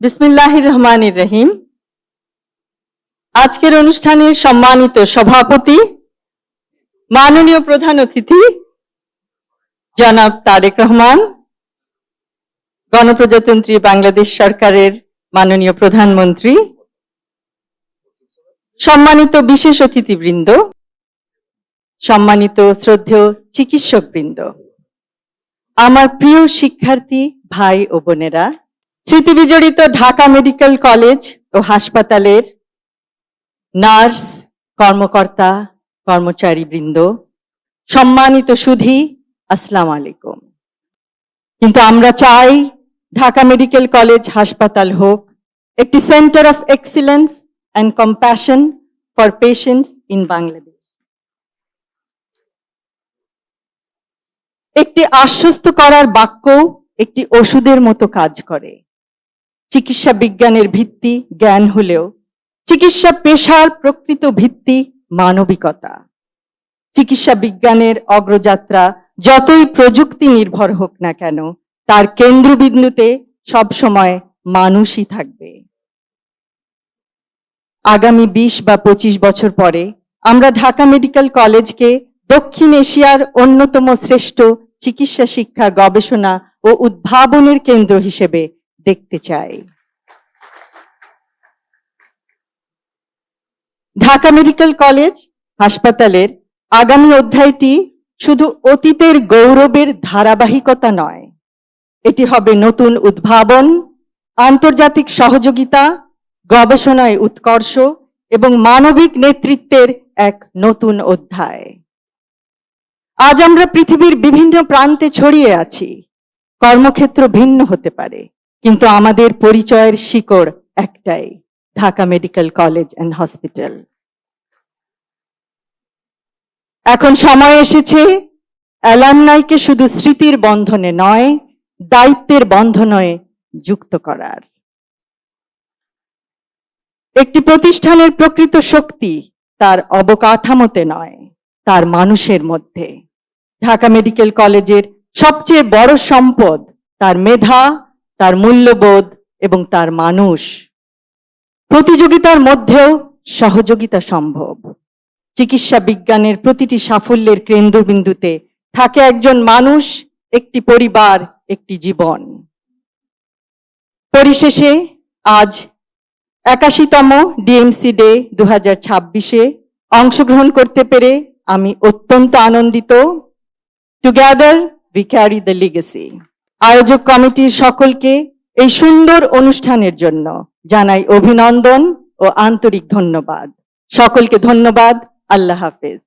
বিসমিল্লাহির রহমানির রহিম। আজকের অনুষ্ঠানের সম্মানিত সভাপতি, মাননীয় প্রধান অতিথি জনাব তারেক রহমান, গণপ্রজাতন্ত্রী বাংলাদেশ সরকারের মাননীয় প্রধানমন্ত্রী, সম্মানিত বিশেষ অতিথিবৃন্দ, সম্মানিত শ্রদ্ধেয় চিকিৎসকবৃন্দ, আমার প্রিয় শিক্ষার্থী ভাই ও বোনেরা, স্মৃতিবিজড়িত ঢাকা মেডিকেল কলেজ ও হাসপাতালের নার্স, কর্মকর্তা, কর্মচারীবৃন্দ, সম্মানিত সুধী, আসসালামু আলাইকুম। কিন্তু আমরা চাই ঢাকা মেডিকেল কলেজ হাসপাতাল হোক একটি centre of excellence and compassion for patients in Bangladesh, একটি আশ্বস্ত করার বাক্য একটি ওষুধের মতো কাজ করে। চিকিৎসা বিজ্ঞানের ভিত্তি জ্ঞান হলেও চিকিৎসা পেশার প্রকৃত ভিত্তি মানবিকতা। চিকিৎসা বিজ্ঞানের অগ্রযাত্রা যতই প্রযুক্তি নির্ভর হোক না কেন, তার কেন্দ্রবিন্দুতে সবসময় মানুষই থাকবে। আগামী 20 বা 25 বছর পরে আমরা ঢাকা মেডিকেল কলেজকে দক্ষিণ এশিয়ার অন্যতম শ্রেষ্ঠ চিকিৎসা শিক্ষা, গবেষণা ও উদ্ভাবনের কেন্দ্র হিসেবে দেখতে চাই। ঢাকা মেডিকেল কলেজ হাসপাতালের আগামী অধ্যায়টি শুধু অতীতের গৌরবের ধারাবাহিকতা নয়, এটি হবে নতুন উদ্ভাবন, আন্তর্জাতিক সহযোগিতা, গবেষণায় উৎকর্ষ এবং মানবিক নেতৃত্বের এক নতুন অধ্যায়। আজ আমরা পৃথিবীর বিভিন্ন প্রান্তে ছড়িয়ে আছি। কর্মক্ষেত্র ভিন্ন হতে পারে, কিন্তু আমাদের পরিচয়ের শিকড় একটাই, Dhaka medical college and hospital. এখন সময় এসেছে অ্যালামনাইকে শুধু স্মৃতির বন্ধনে নয়, দায়িত্বের বন্ধনে যুক্ত করার। একটি প্রতিষ্ঠানের প্রকৃত শক্তি তার অবকাঠামোতে নয়, তার মানুষের মধ্যে। ঢাকা মেডিকেল কলেজের সবচেয়ে বড় সম্পদ তার মেধা, তার মূল্যবোধ এবং তার মানুষ। প্রতিযোগিতার মধ্যেও সহযোগিতা সম্ভব। চিকিৎসা বিজ্ঞানের প্রতিটি সাফল্যের কেন্দ্রবিন্দুতে থাকে একজন মানুষ, একটি পরিবার, একটি জীবন। পরিশেষে আজ 81তম ডিএমসি ডে 2026-এ অংশগ্রহণ করতে পেরে আমি অত্যন্ত আনন্দিত। Together we carry the legacy. আয়োজক কমিটির সকলকে এই সুন্দর অনুষ্ঠানের জন্য জানাই অভিনন্দন ও আন্তরিক ধন্যবাদ। সকলকে ধন্যবাদ। আল্লাহ হাফেজ।